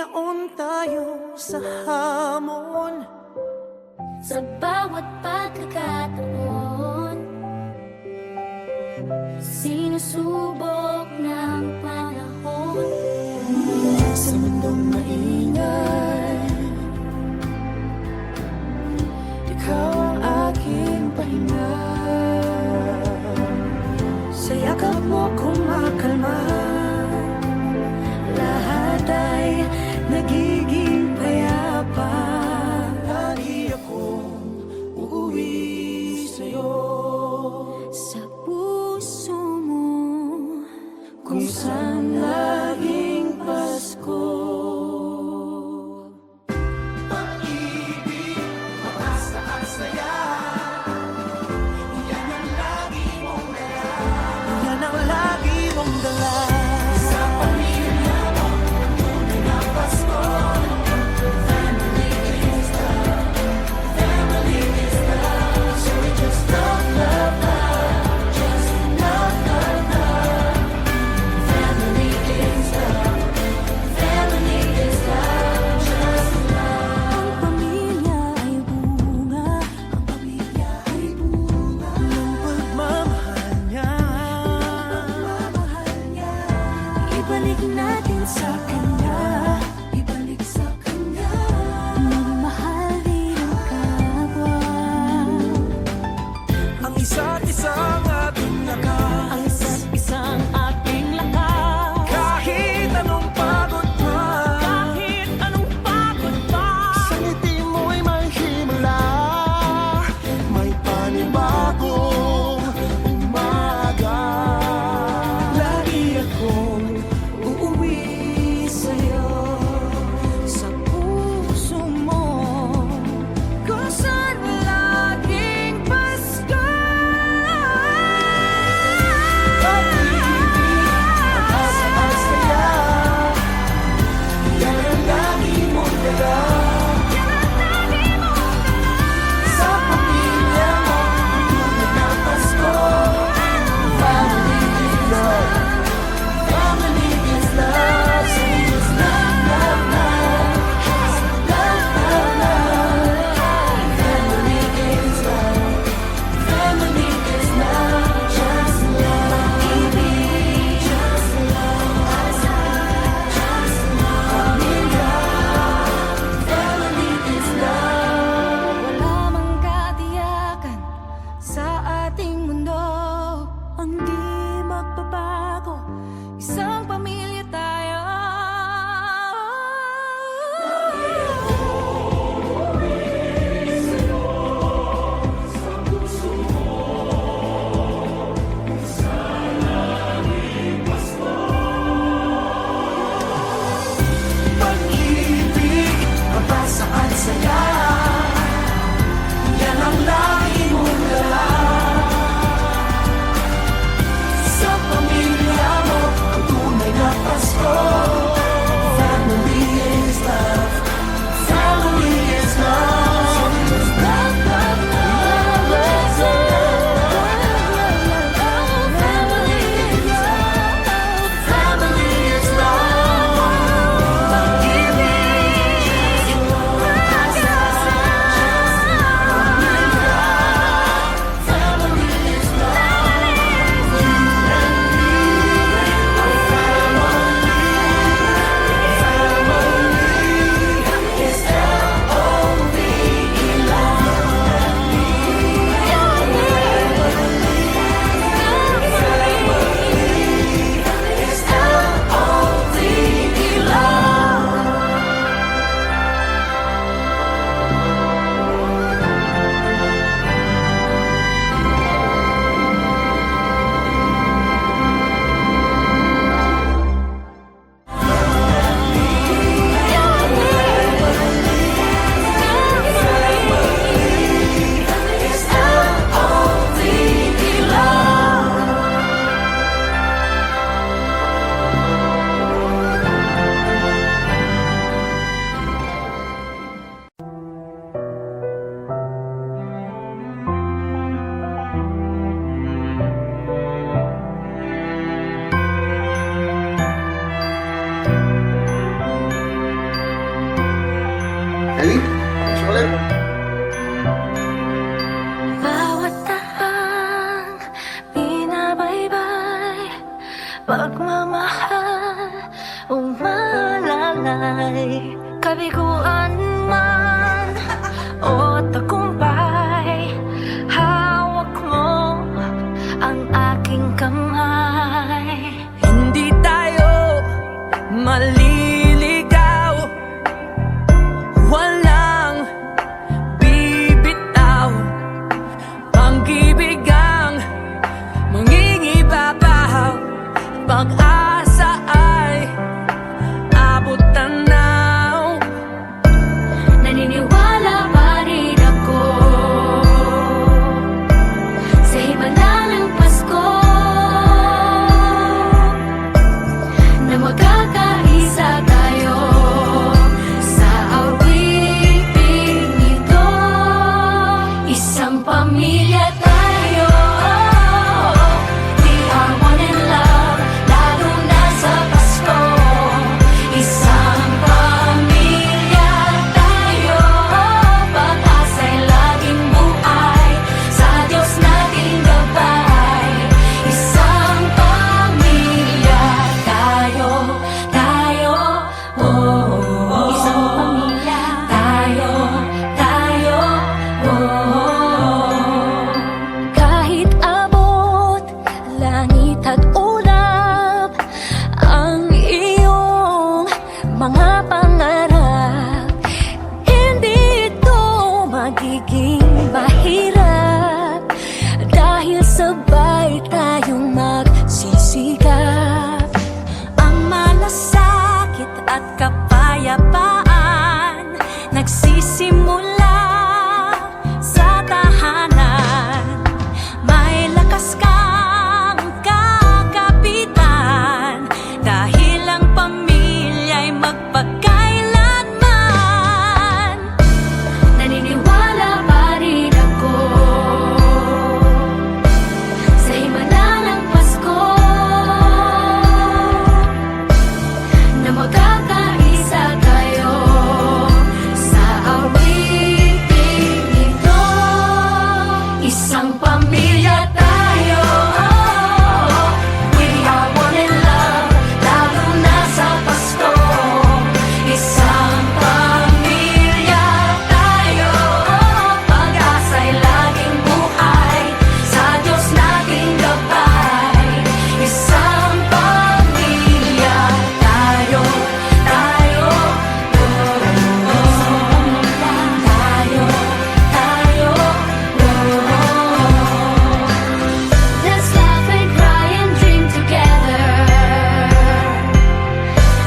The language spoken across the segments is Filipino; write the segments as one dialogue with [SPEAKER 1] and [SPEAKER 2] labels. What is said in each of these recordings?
[SPEAKER 1] Minaon tayo sa hamon,
[SPEAKER 2] sa bawat pagkakataon. Sinusubok ng panahon.
[SPEAKER 1] sa mundong maingay, ikaw ang aking pahinga. Sa yakap mo kumakalma, lahat ay nagiging payapa. Lagi akong uuwi sa'yo,
[SPEAKER 2] Sa puso mo,
[SPEAKER 1] kung saan laging Pasko. Pag-ibig, pag-asa at saya, yan ang lagi mong dala. Yan ang lagi mong dala. Sa pamilya mo, tunay na Pasko. Family is love, family is love. So we just love, love, love, just love, love, love.
[SPEAKER 2] family is love. Family is love, just love. Ang pamilya ay bunga. Ang pamilya ay bunga.
[SPEAKER 1] Ng pagmamahal niya,
[SPEAKER 2] Ibalik natin sa kanya. Ibalik sa kanya. Magmahal din ang kapwa.
[SPEAKER 1] ang isa't isang ating lakas.
[SPEAKER 2] Ang isa't isang ating lakas.
[SPEAKER 1] Kahit anong pagod pa,
[SPEAKER 2] Kahit anong pagod pa.
[SPEAKER 1] sa ngiti mo'y may himala. May panibagong umaga. Lagi akong uuwi sa'yo.
[SPEAKER 2] kabiguan man o tagumpay, hawak mo ang aking kamay.
[SPEAKER 3] Hindi tayo maliligaw, walang bibitaw. Pag-ibig ang mangingibabaw, pag-asa ay abot tanaw.
[SPEAKER 2] Naniniwala pa rin ako sa himala ng Pasko, na magkakaisa tayo sa awiting ito. Isang pamilya tayo, we are one in love, lalo na sa Pasko. Isang pamilya tayo, pag-asa'y laging buhay, sa Diyos nating gabay. Isang pamilya tayo, oh. Isang pamilya tayo, oh. Kahit abot langit at ulap ang iyong mga pangarap, hindi ito magiging mahirap dahil sabay tayong magsisikap. Ang malasakit at kapayapaan nagsisimula sa tahanan. May lakas kang kakapitan dahil ang pamilya'y magpakailanman. Naniniwala pa rin ako sa himala ng Pasko, na magkakaisa tayo sa awiting ito. Isang pamilya tayo, we are one in love, lalo na sa Pasko. Isang pamilya tayo, pag-asa'y laging buhay, sa Diyos nating gabay. Isang pamilya tayo, oh. Tayo, oh. Let's laugh and cry and dream together.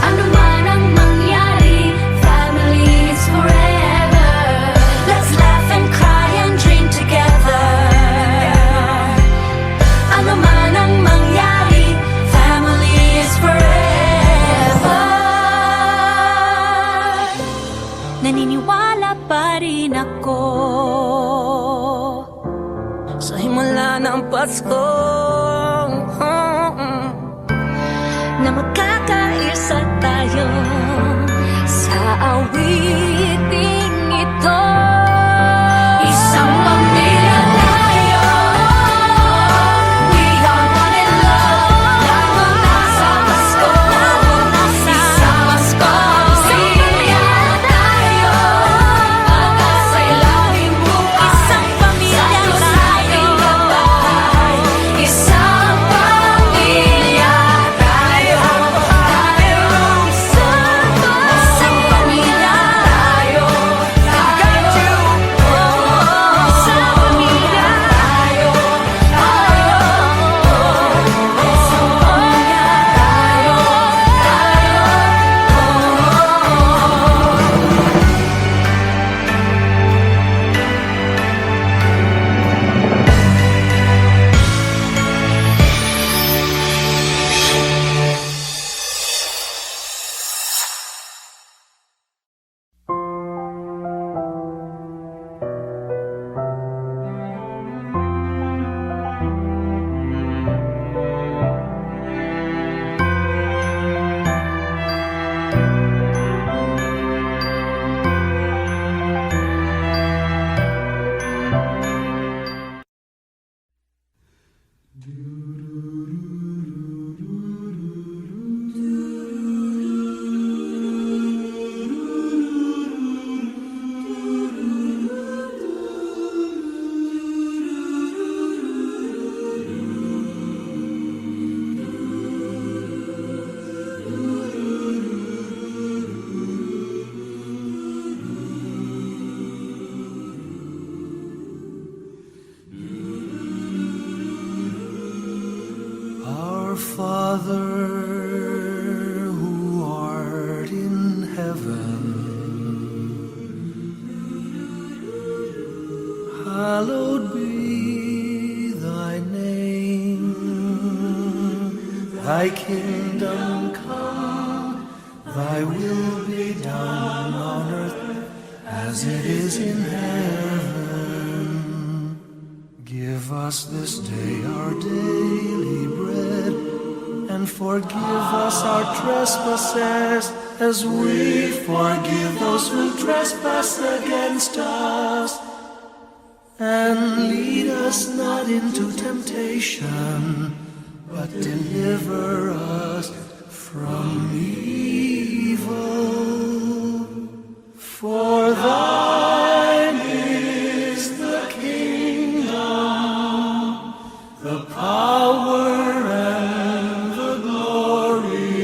[SPEAKER 2] Ano man ang mangyari, family is forever. Let's laugh and cry and dream together. Ano man ang mangyari, family is forever. Naniniwala pa rin ako
[SPEAKER 3] Sa himala ng Pasko,
[SPEAKER 2] na magkakaisa tayo sa awiting ito. Isang pamilya tayo, we are one in love, lalo na sa Pasko. Isang pamilya tayo, pag-asa'y laging buhay, isang pamilya tayo,
[SPEAKER 1] Thy kingdom come, thy will be done on earth as it is in heaven. Give us this day our daily bread, and forgive us our trespasses as we forgive those who trespass against us. And lead us not into temptation, but deliver us from evil. For thine is the kingdom, the power, and the glory,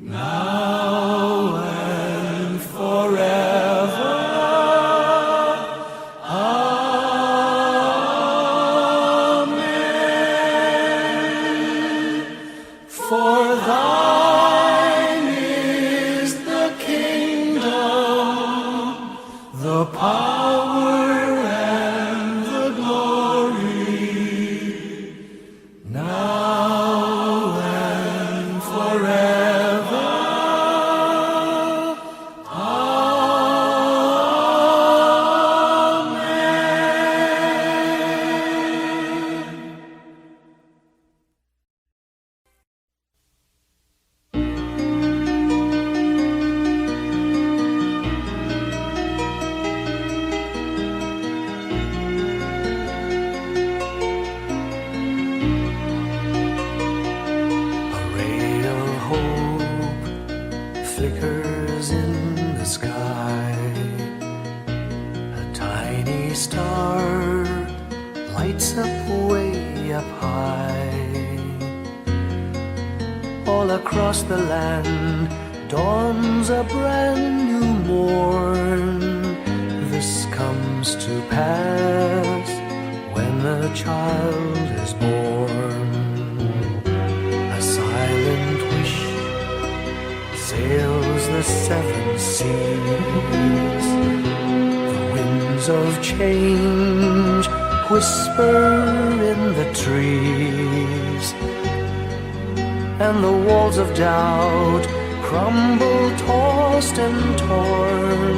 [SPEAKER 1] now and forever. For thine is the kingdom, the power, and the glory, now and forever. Amen. A ray of hope flickers in the sky. A tiny star lights up way up high. All across the land dawns a brand new morn. This comes to pass when a child is born. A silent wish sails the seven seas. The winds of change whisper in the trees, and the walls of doubt crumble, tossed and torn.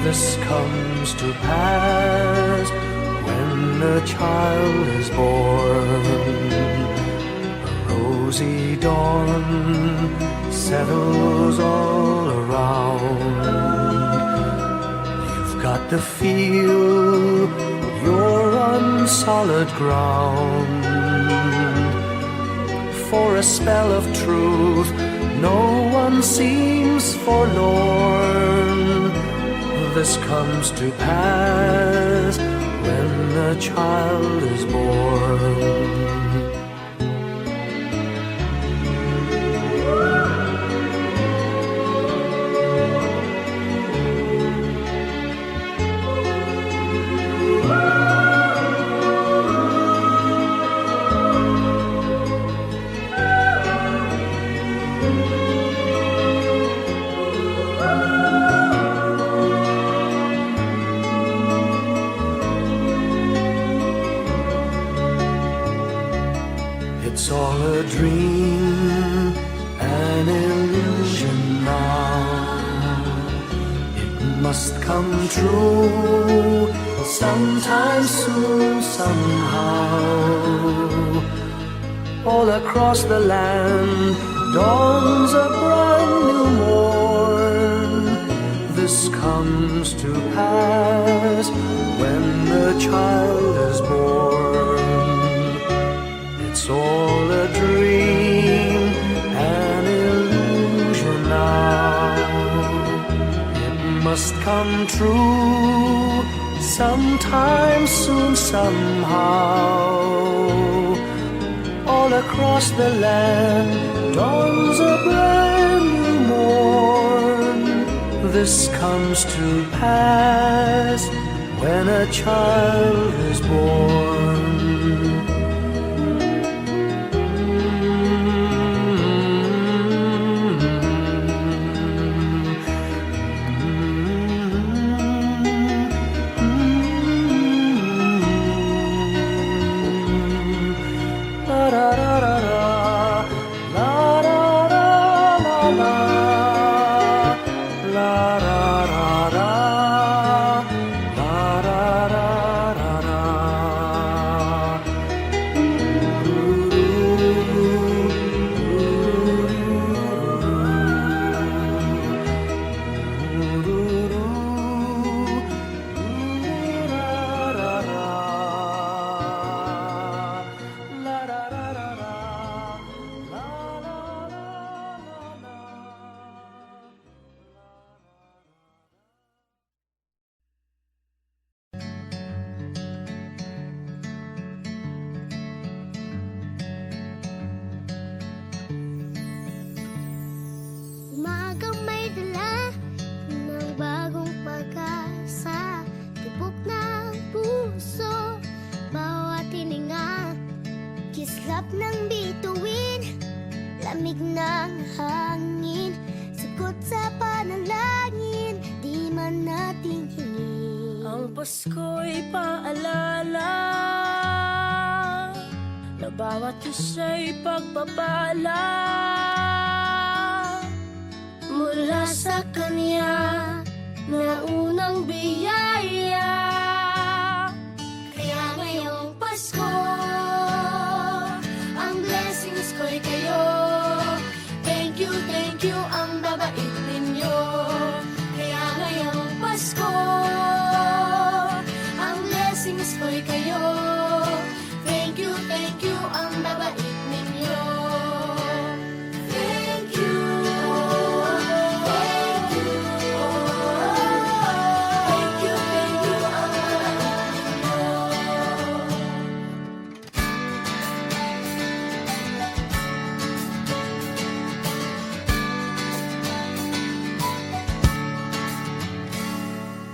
[SPEAKER 1] This comes to pass when a child is born. A rosy dawn settles all around. You've got to feel you're on solid ground. For a spell of truth, no one seems forlorn. This comes to pass when a child is born. It's all a dream, an illusion now. It must come true sometime soon, somehow. All across the land dawns a brand new morn. This comes to pass when the child is born. It's all a dream, an illusion now. It must come true sometime soon, somehow. All across the land dawns a brand new morn. This comes to pass when a child is born. Da da da da da. la ra ra ra, la ra ra ra ra.
[SPEAKER 4] Umagang may dala ng bagong pag-asa, tibok ng puso, bawat hininga, kislap ng bituin, lamig ng hangin, sagot sa panalangin, di man nating hingin.
[SPEAKER 3] Ang Pasko'y paalala na bawat isa'y pagpapala mula sa Kanya na unang biyaya.
[SPEAKER 4] Kaya ngayong Pasko, ang blessings ko'y kayo. Thank you, ang babait ninyo. Kaya ngayong Pasko, ang blessings ko'y kayo. Thank you, ang babait ninyo. Thank you, thank you. Thank you, ang babait ninyo.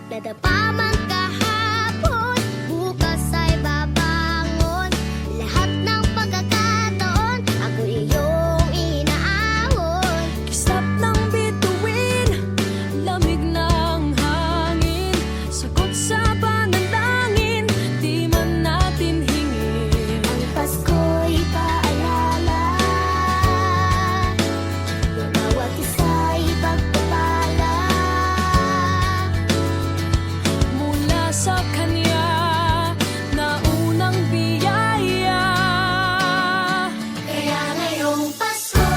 [SPEAKER 4] Dadapa man kahapon, bukas ay babangon. Lahat ng pagkakataon, ako iyong inaahon.
[SPEAKER 3] Kislap ng bituin, lamig ng hangin, sagot sa panalangin, di man natin hingin.
[SPEAKER 4] Ang Pasko'y paalala na bawat isa'y pagpapala
[SPEAKER 3] Mula sa Kanya na unang biyaya.
[SPEAKER 4] Kaya ngayong Pasko,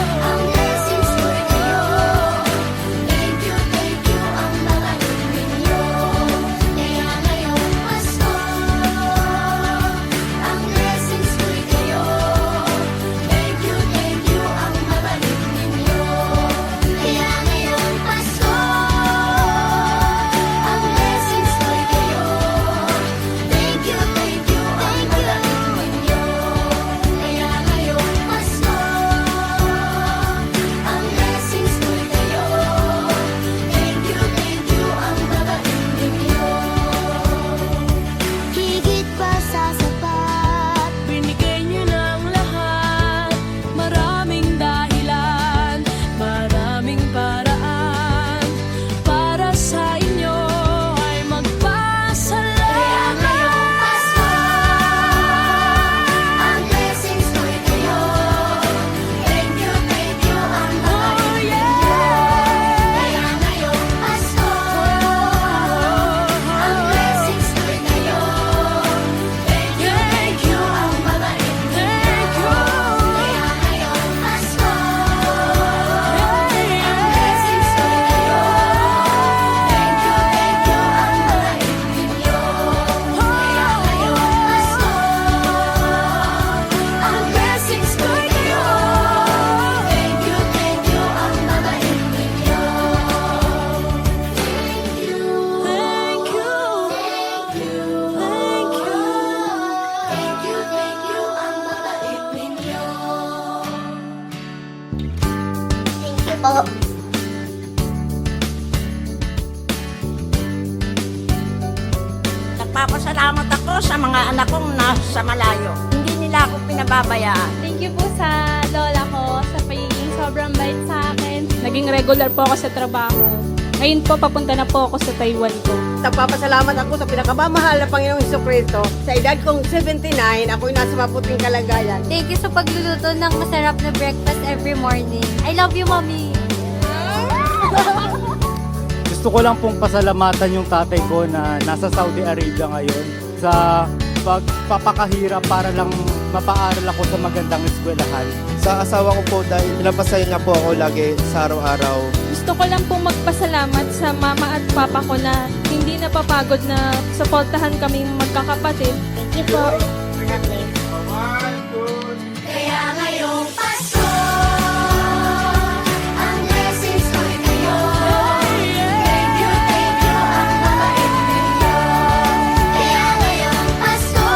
[SPEAKER 4] ang blessings ko'y kayo. Thank you, ang babait ninyo. Kaya ngayong Pasko, ang blessings ko'y kayo. Thank you, ang babait ninyo. Kaya ngayong Pasko, ang blessings ko'y kayo. Thank you, ang babait ninyo. Kaya ngayong Pasko, ang blessings ko'y kayo. Thank you, ang babait ninyo. Higit pa sa sapat,
[SPEAKER 3] Binigay niyo ng lahat, maraming dahilan, maraming paraan, para sa inyo ay
[SPEAKER 4] kaya
[SPEAKER 3] magpasalamat.
[SPEAKER 4] ngayong Pasko, ang blessings ko'y kayo. Thank you, ang babait
[SPEAKER 3] Oh
[SPEAKER 4] ninyo.
[SPEAKER 3] yeah!
[SPEAKER 4] Kaya ngayong Pasko, ang blessings ko'y kayo. Thank you, ang babait ninyo.
[SPEAKER 3] Thank you.
[SPEAKER 4] Kaya ngayong Pasko, ang
[SPEAKER 3] Yeah,
[SPEAKER 4] blessings ko'y kayo. Thank you, ang babait ninyo. Kaya ngayong Pasko, ang blessings ko'y kayo. Thank you, ang babait ninyo. Thank you,
[SPEAKER 3] Thank you.
[SPEAKER 4] thank you,
[SPEAKER 3] Thank you.
[SPEAKER 4] thank you, ang babait ninyo. Thank you po.
[SPEAKER 5] Nagpapasalamat ako sa mga anak kong nasa malayo. Hindi nila ako pinababayaan.
[SPEAKER 6] Thank you po sa lola ko sa pagiging sobrang bait sa akin. Naging regular po ako sa trabaho. Ngayon po, papunta na po ako sa Taiwan po.
[SPEAKER 7] Nagpapasalamat ako sa pinakamamahal na Panginoong Hesukristo. Sa edad kong 79, ako'y nasa maputing kalagayan.
[SPEAKER 2] Thank you sa pagluluto ng masarap na breakfast every morning. I love you, Mommy!
[SPEAKER 8] Gusto ko lang pong pasalamatan yung tatay ko na nasa Saudi Arabia ngayon sa pagpapakahirap para lang mapaaral ako sa magandang eskwelahan.
[SPEAKER 9] Sa asawa ko po dahil pinapasaya niya po ako lagi sa araw-araw.
[SPEAKER 6] Gusto ko lang pong magpasalamat sa mama at papa ko na hindi napapagod na suportahan kaming magkakapatid.
[SPEAKER 2] Thank you po.
[SPEAKER 4] Kaya ngayong Pasko, ang blessings ko'y kayo. Thank you, ang mabait ninyo. Kaya ngayong Pasko,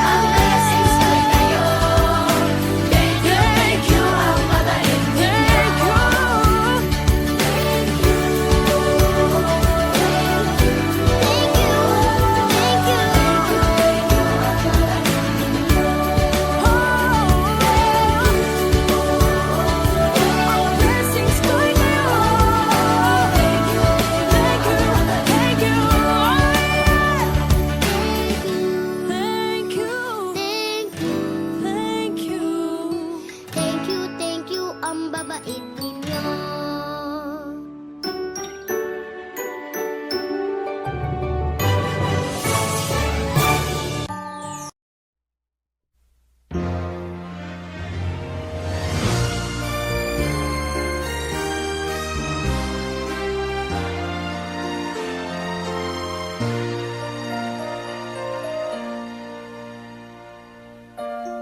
[SPEAKER 4] ang blessings ko'y kayo. Thank you, ang mabait ninyo.
[SPEAKER 3] Blessings ko'y kayo. Thank you. Thank you. Thank you. Thank you.
[SPEAKER 2] Thank you, ang babait ninyo.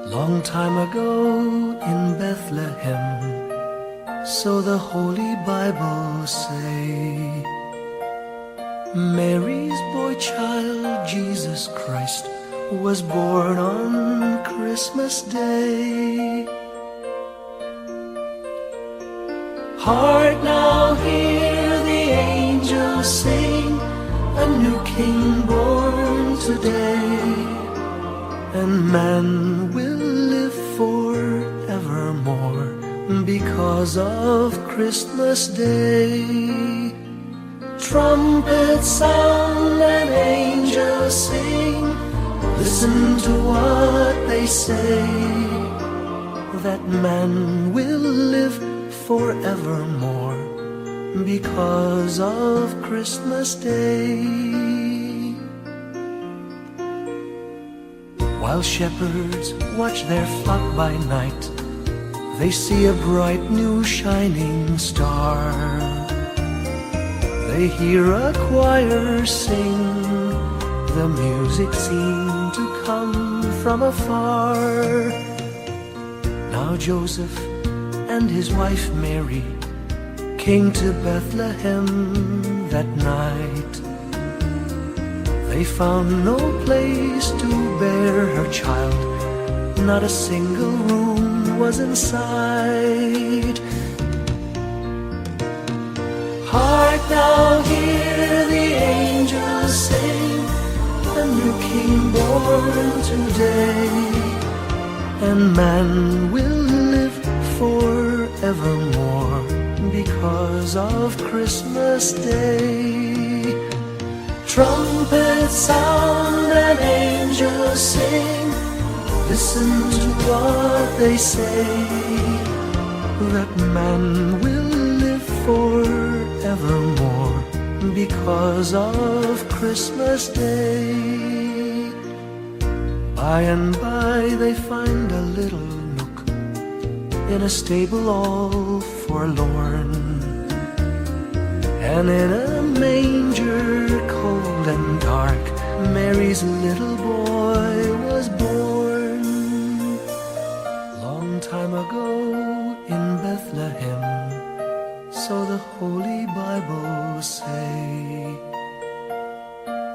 [SPEAKER 1] Long time ago in Bethlehem, so the Holy Bible say, Mary's boy child, Jesus Christ, was born on Christmas Day. Hark now, hear the angels sing, a new King born today, and man will live forevermore because of Christmas Day. Trumpets sound and angels sing, listen to what they say, that man will live forevermore because of Christmas Day. While shepherds watch their flock by night, they see a bright new shining star. They hear a choir sing, the music seemed to come from afar. Now Joseph and his wife Mary came to Bethlehem that night. They found no place to bear her child, not a single room was in sight. Hark now, hear the angels sing, a new King born today, and man will live forevermore because of Christmas Day. Trumpets sound and angels sing, listen to what they say, that man will live forevermore because of Christmas Day. By and by they find a little nook in a stable all forlorn, and in a manger cold and dark, Mary's little boy was born. Long time ago in Bethlehem, so the Holy Bible say,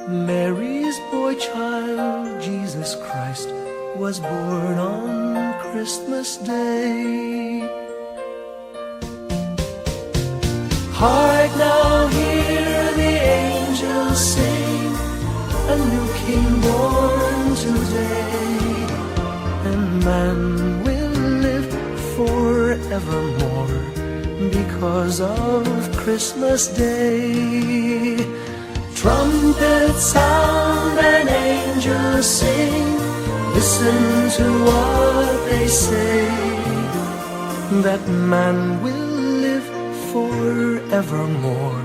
[SPEAKER 1] Mary's boy child, Jesus Christ, was born on Christmas Day. Hark now, hear the angels sing, a new King born today, and man will live forevermore because of Christmas Day. Trumpets sound and angels sing, listen to what they say, that man will live forevermore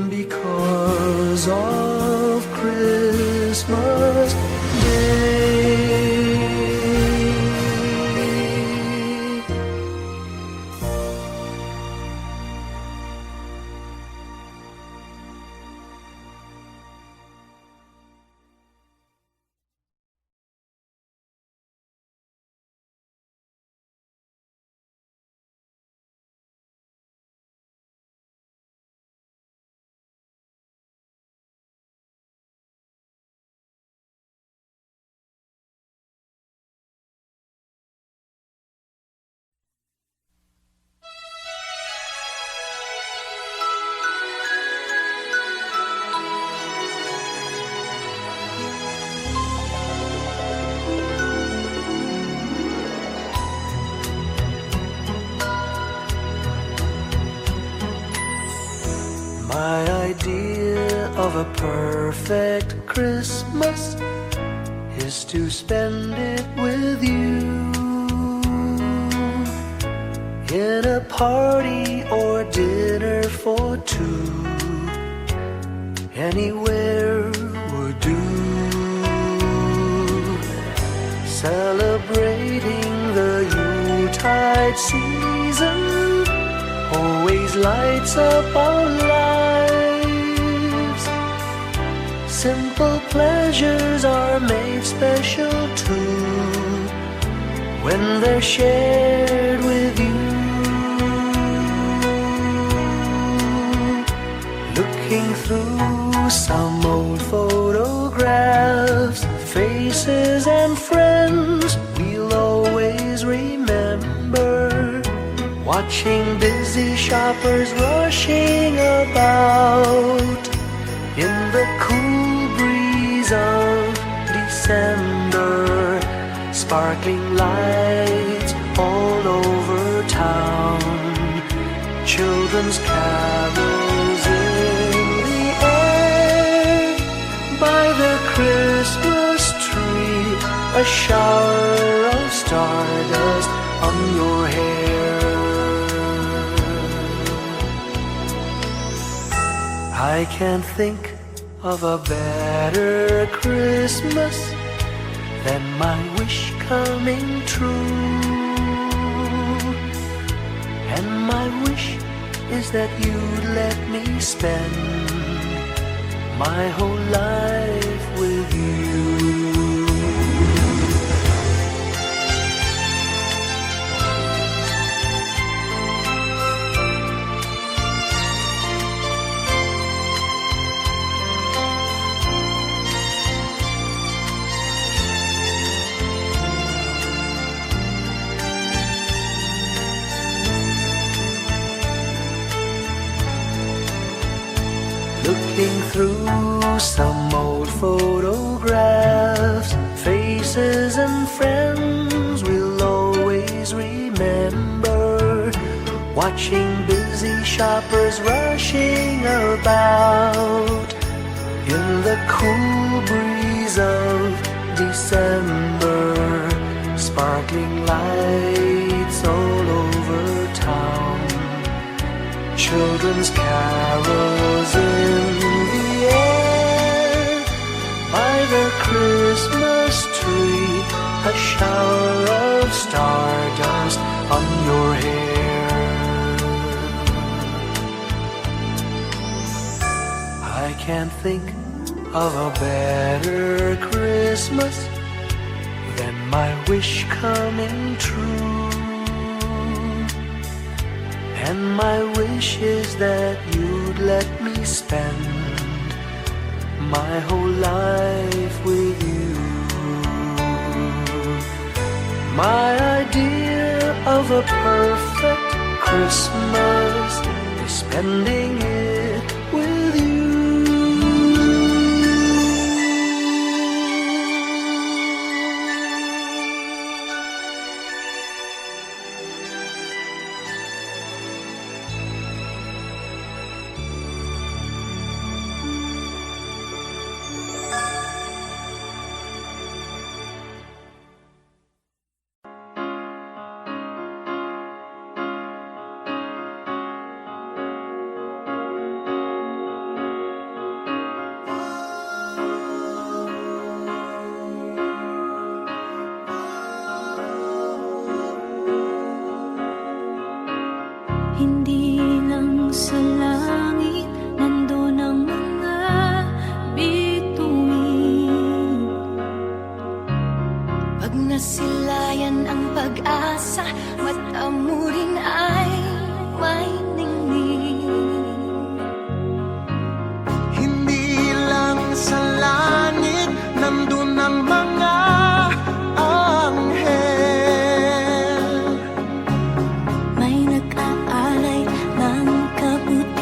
[SPEAKER 1] because of Christmas Day. My idea of a perfect Christmas is to spend it with you, in a party or dinner for two. Anywhere would do. Celebrating the Yuletide season always lights up our lives. Simple pleasures are made special too when they're shared with you. Looking through some old photographs, faces and friends we'll always remember. Watching busy shoppers rushing about in the cool breeze of December. Sparkling lights all over town, children's carols in the air. By the Christmas tree, a shower of stardust on your hair. I can't think of a better Christmas than my wish coming true. And my wish is that you'd let me spend my whole life with you. Looking through some old photographs, faces and friends we'll always remember. Watching busy shoppers rushing about in the cool breeze of December. Sparkling lights all over town, children's carols in the air. By the Christmas tree, a shower of stardust on your hair. I can't think of a better Christmas than my wish coming true. And my wish is that you'd let me spend my whole life with you. My idea of a perfect Christmas is spending it with you.
[SPEAKER 2] Hindi lang sa langit nandun ang mga bituin. Pag nasilayan ang pag-asa, mata mo rin ay may ningning.
[SPEAKER 1] Hindi lang sa langit nandun ang mga anghel.
[SPEAKER 2] May nag-aalay ng kabuti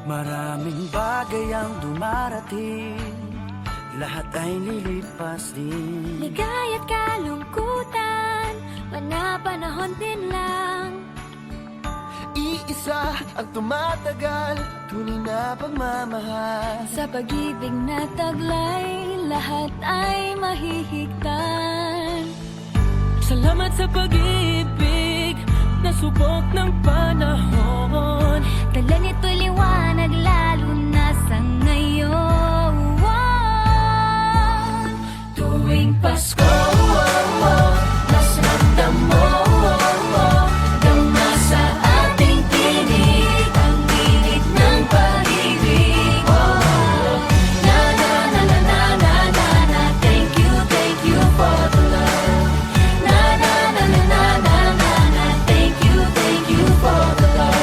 [SPEAKER 1] Maraming bagay ang dumarating, lahat ay lilipas din.
[SPEAKER 3] Ligaya't kalungkutan, panapanahon din lang.
[SPEAKER 1] Iisa ang tumatagal, tunay na pagmamahal.
[SPEAKER 3] Sa pag-ibig na taglay, lahat ay mahihigtan.
[SPEAKER 4] Salamat sa pag-ibig na subok ng panahon.
[SPEAKER 3] Dala nito'y liwanag lalo na sa ngayon.
[SPEAKER 4] Tuwing Pasko, mas ramdam mo, dama sa ating tinig ang init ng pag-ibig. Na na na na na na na na, thank you for the love. Na na na na na na na na, thank you for the love.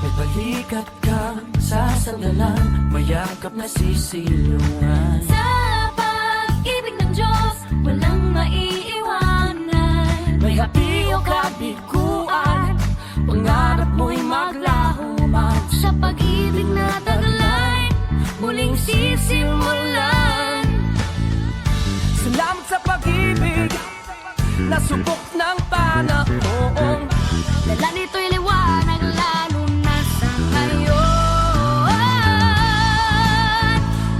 [SPEAKER 1] May balikat kang sasandalan, mayakap na sisilungan.
[SPEAKER 3] Sa pag-ibig ng Diyos, walang maiiwanan.
[SPEAKER 4] May hati o kabiguan, pangarap mo'y maglaho man.
[SPEAKER 3] Sa pag-ibig na taglay, muling sisimulan.
[SPEAKER 4] Salamat sa pag-ibig na subok ng panahon.
[SPEAKER 3] Dala nito'y liwanag lalo na sa ngayon.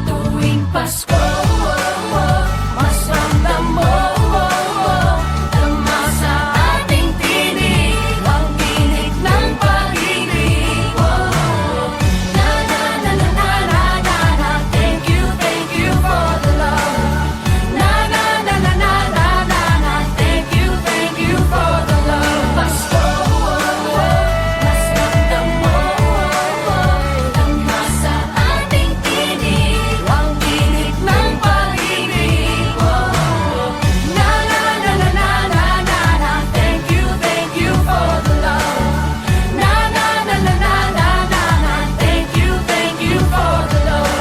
[SPEAKER 4] Tuwing Pasko, mas ramdam mo, dama sa ating tinig ang tinig ng pag-ibig. Na na na na na na na na, thank you for the love. Na na na na na na na na, thank you for the love. Pasko, mas ramdam mo, dama sa ating tinig ang tinig ng pag-ibig. Na na na na na na na na, thank you for the love. Na na na na na na na na, thank you for the love.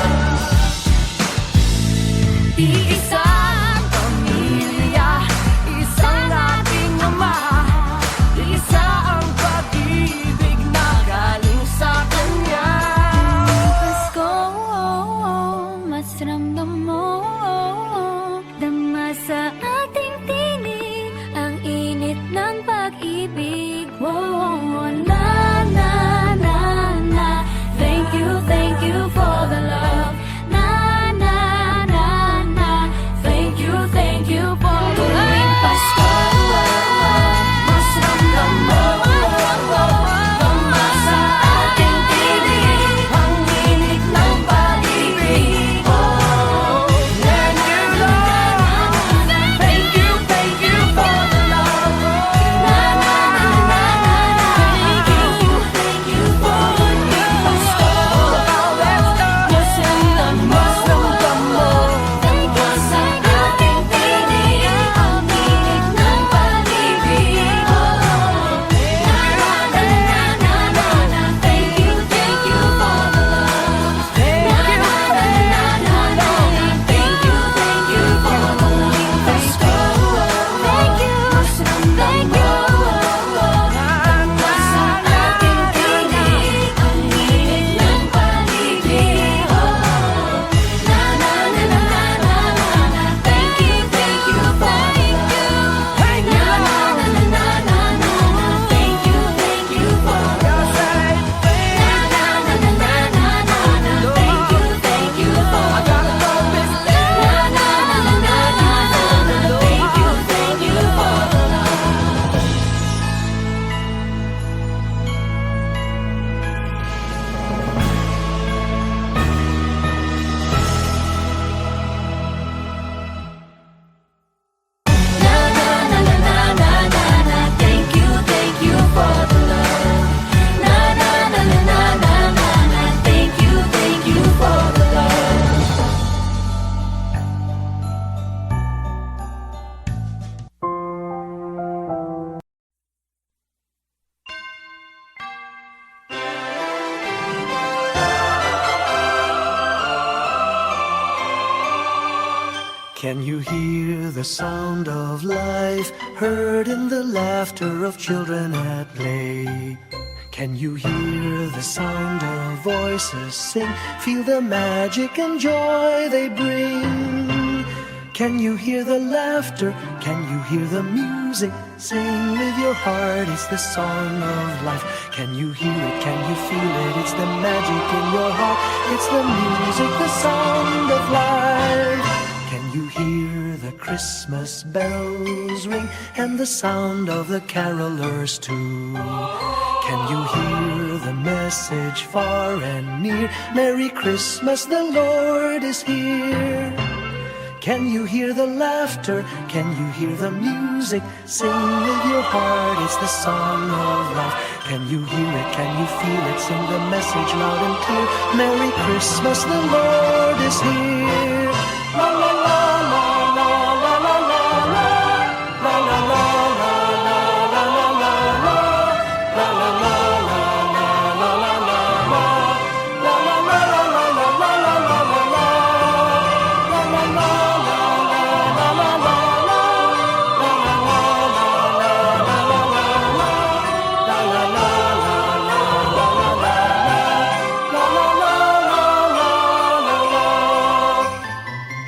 [SPEAKER 4] Iisang pamilya, isang ating ama, isa ang pag-ibig na galing sa Kanya.
[SPEAKER 3] Pasko, mas ramdam mo, dama sa ating tinig ang init ng pag-ibig. Na na na na, thank you for the love. Na na na na, thank you for the love.
[SPEAKER 4] Tuwing Pasko, mas ramdam mo, dama sa ating tinig ang init ng pag-ibig. And your love, thank you for the love. Na na na na na
[SPEAKER 1] Can you hear the sound of life heard in the laughter of children at play? Can you hear the sound of voices sing? Feel the magic and joy they bring. Can you hear the laughter? Can you hear the music? Sing with your heart, it's the song of life. Can you hear it? Can you feel it? It's the magic in your heart. It's the music, the sound of life. Can you hear the Christmas bells ring and the sound of the carolers too? Can you hear the message far and near? Merry Christmas, the Lord is here. Can you hear the laughter? Can you hear the music? Sing with your heart, it's the song of life. Can you hear it? Can you feel it? Sing the message loud and clear. Merry Christmas, the Lord is here. La la la la la la la la la la la la la la la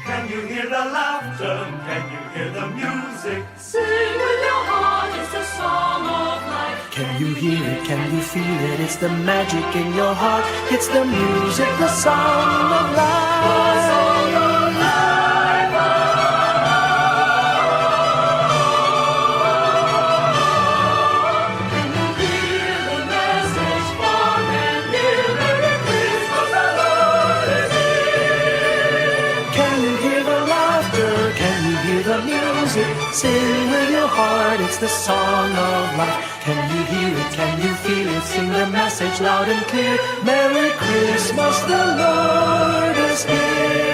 [SPEAKER 1] Can you hear the laughter? Can you hear the music?
[SPEAKER 4] Sing with your heart, it's the song of life.
[SPEAKER 1] Can you hear it? Can you feel it? It's the magic in your heart. It's the music, the sound of life. Sing with your heart, it's the song of life. Can you hear it? Can you feel it? Sing the message loud and clear. Merry Christmas, the Lord is here.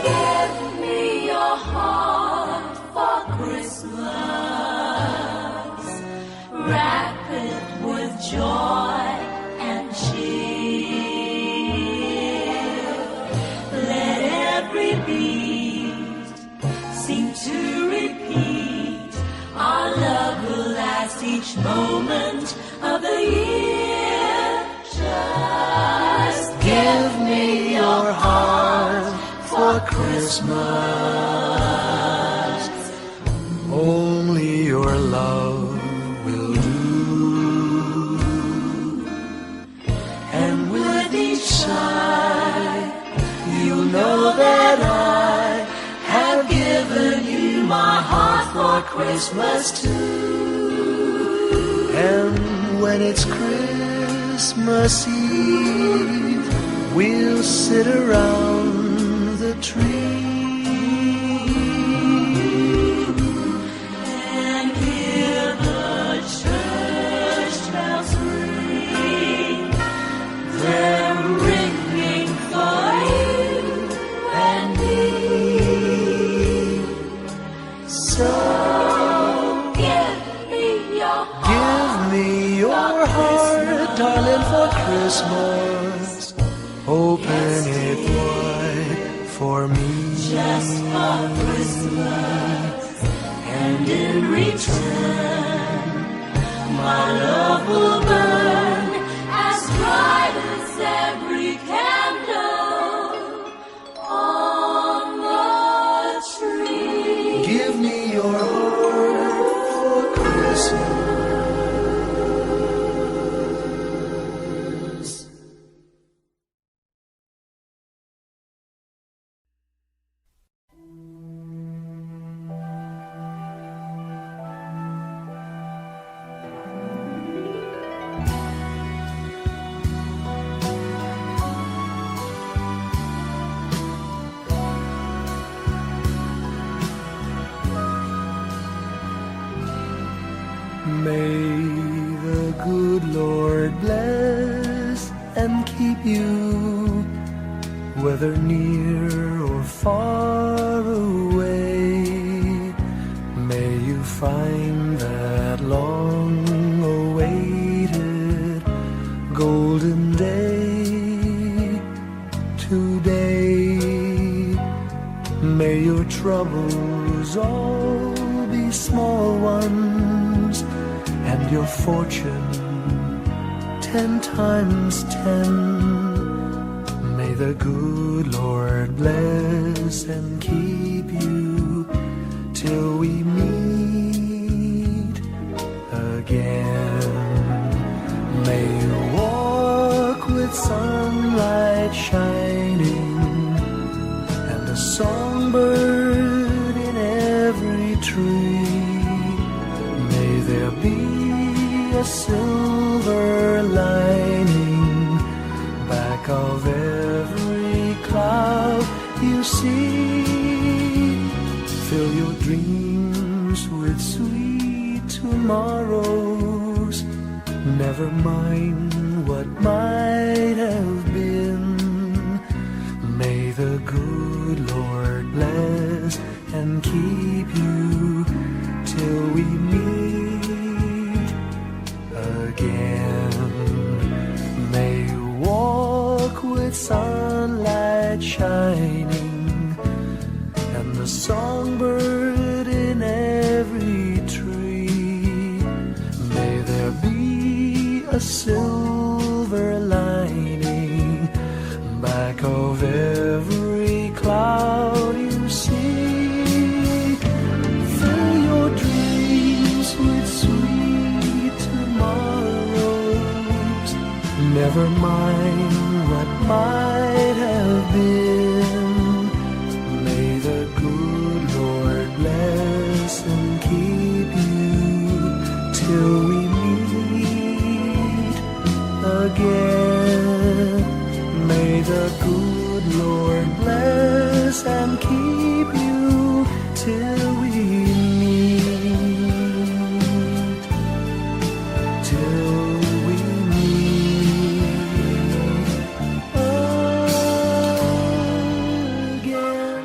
[SPEAKER 4] Give me your heart for Christmas. Wrap it with joy and cheer. Let every beat seem to repeat. Our love will last each moment of the year. Just give me your heart for Christmas. Only your love will do. And with each sigh, you'll know that I have given you my heart for Christmas too. And when it's Christmas Eve, we'll sit around the tree and hear the church bells ring. They're ringing for you and me. So give me your heart. Give me your heart, darling, for Christmas. Open it wide for me. Just for Christmas. And in return, my love will burn as bright as every candle on the tree. Give me your heart for Christmas. May the good Lord bless and keep you.
[SPEAKER 1] whether near or far away. May you find that long-awaited golden day today. May your troubles all be small ones, and your fortune 10 times 10. May the good Lord bless and keep you till we meet again. May you walk with sunlight shining and a songbird in every tree. May there be a silver lining back of every cloud you see. Fill your dreams with sweet tomorrows. Never mind what might have been. May the good Lord bless and keep you till we meet again. May you walk with sunlight shining and the songbird in every tree. May there be a silver lining back of every cloud you see. Fill your dreams with sweet tomorrows. Never mind what might have been. May the good Lord bless and keep you till we meet again. May the good Lord bless and keep you till we meet, till we meet again.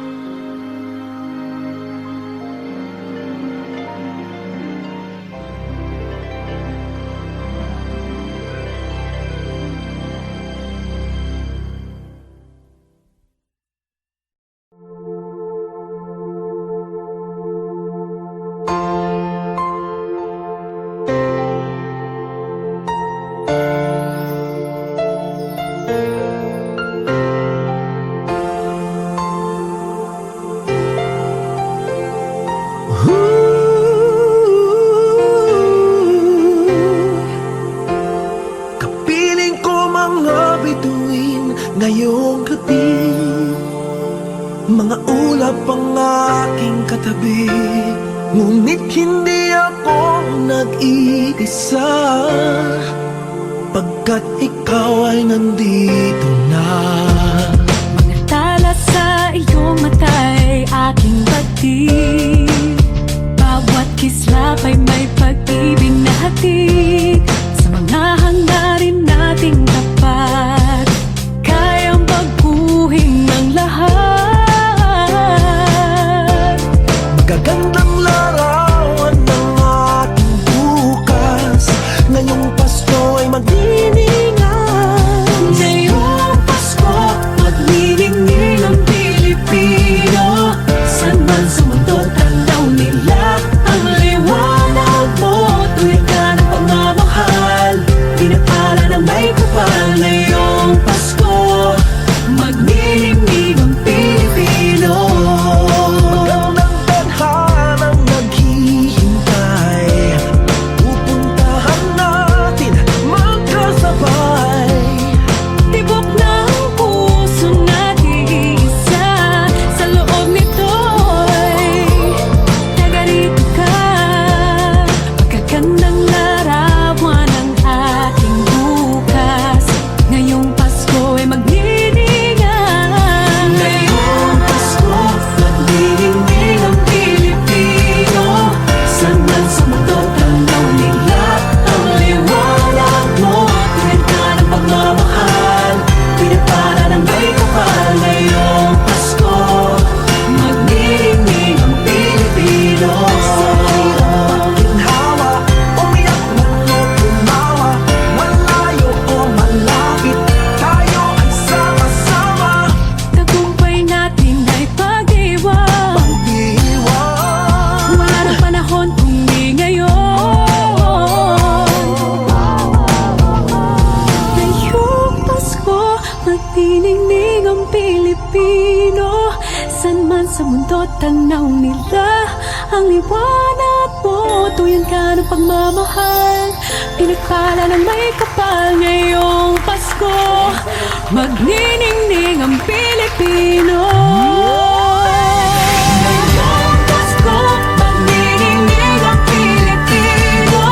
[SPEAKER 1] Kapiling ko mga bituin ngayong gabi, mga ulap ang aking katabi, ngunit hindi ako nag-iisa, pagkat ikaw ay nandito na.
[SPEAKER 2] Mga tala sa iyong mata'y aking batid. Bawat kislap ay may pag-ibig na hatid. Sa mga hangarin nating tapat, kayang baguhin ng lahat.
[SPEAKER 1] Magagandang larawan ng ating bukas, ngayong Pasko ay magdiningan.
[SPEAKER 2] Ngayong Pasko, magniningning ang Pilipino. San man sa mundo, tanaw nila ang liwanag mo. Tuwid ka ng pagmamahal, pinapala ng may kapal. Ngayong Pasko, magniningning ang Pilipino.
[SPEAKER 1] Magandang tadhana
[SPEAKER 2] tanaw nila ang liwanag mo. Tuyan ka ng pagmamahal, pinagpala ng may kapal. Ngayong Pasko, magniningning ang Pilipino. Ngayong Pasko, magniningning ang Pilipino.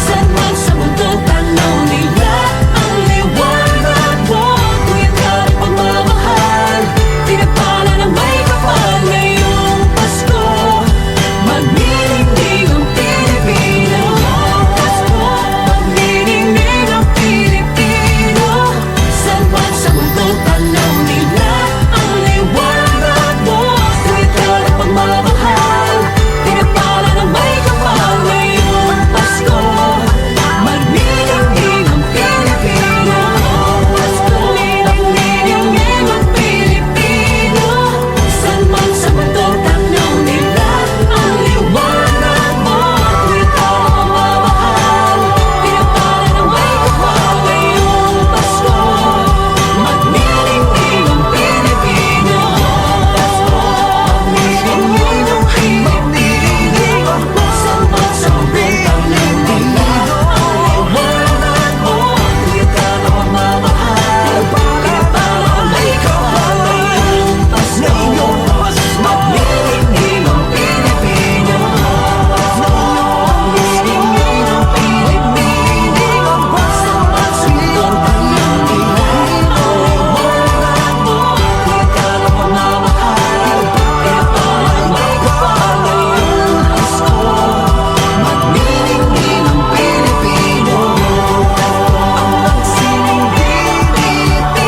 [SPEAKER 2] Saan man sa mundo, tanaw nila ang liwanag mo. Tuyan ka ng pagmamahal, pinagpala ng may kapal. Ngayong Pasko, magniningning ang Pilipino. Pasko, magniningning ang Pilipino. Saan man sa mundo, tanaw nila ang liwanag mo. Tuwid ka ng pagmamahal, pinagpala ng may kapal. Ngayong Pasko, magniningning ang Pilipino. Pasko, magniningning ang Pilipino. Saan man sa mundo, tanaw nila ang liwanag mo. Tuwid ka ng pagmamahal, pinagpala ng may kapal. Ngayong Pasko, magniningning ang Pilipino. Pasko, magniningning ang Pilipino. Saan man sa mundo, tanaw nila ang liwanag mo. Tuwid ka ng pagmamahal, pinagpala ng may kapal. Ngayong Pasko, magniningning ang Pilipino. Magniningning ang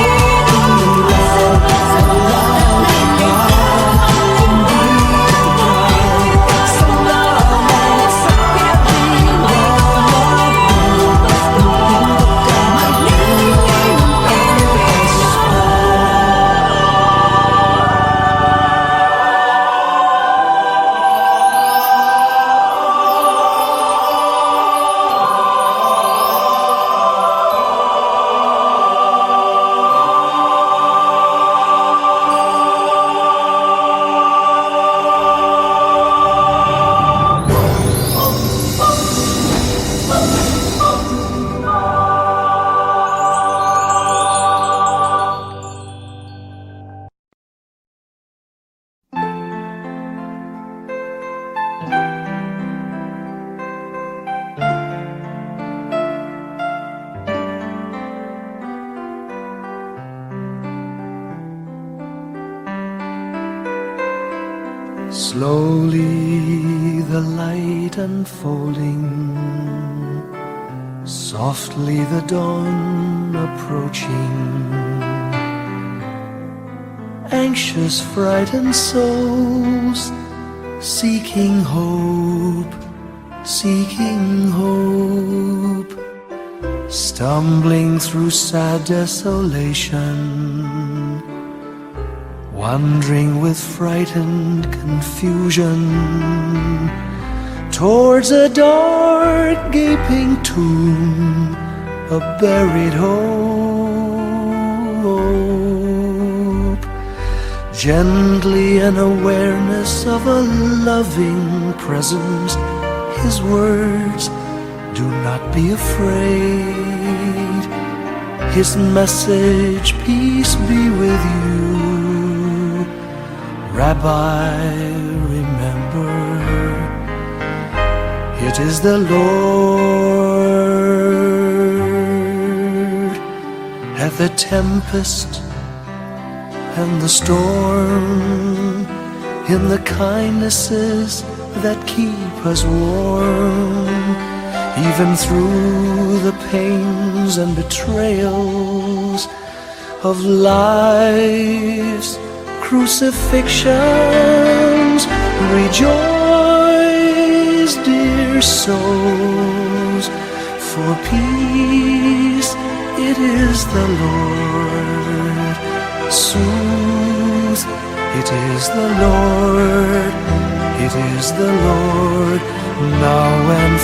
[SPEAKER 2] Pilipino. Saan man sa mundo, tanaw nila ang liwanag mo. Tuwid ka ng pagmamahal, pinagpala ng may kapal. Ngayong Pasko, magniningning ang Pilipino. Ang magsining Pilipino. Saan man sa mundo, tanaw nila ang liwanag mo.
[SPEAKER 1] Slowly the light unfolding, softly the dawn approaching. Anxious, frightened souls seeking hope, seeking hope. Stumbling through sad desolation, wandering with frightened confusion towards a dark gaping tomb, a buried hope. Gently an awareness of a loving presence, His words, do not be afraid. His message, peace be with you. Rabbi, remember, it is the Lord. At the tempest and the storm, in the kindnesses that keep us warm, even through the pains and betrayals of life's crucifixions. Rejoice, dear souls, for peace it is the Lord. Soothe, it is the Lord, it is the Lord, now and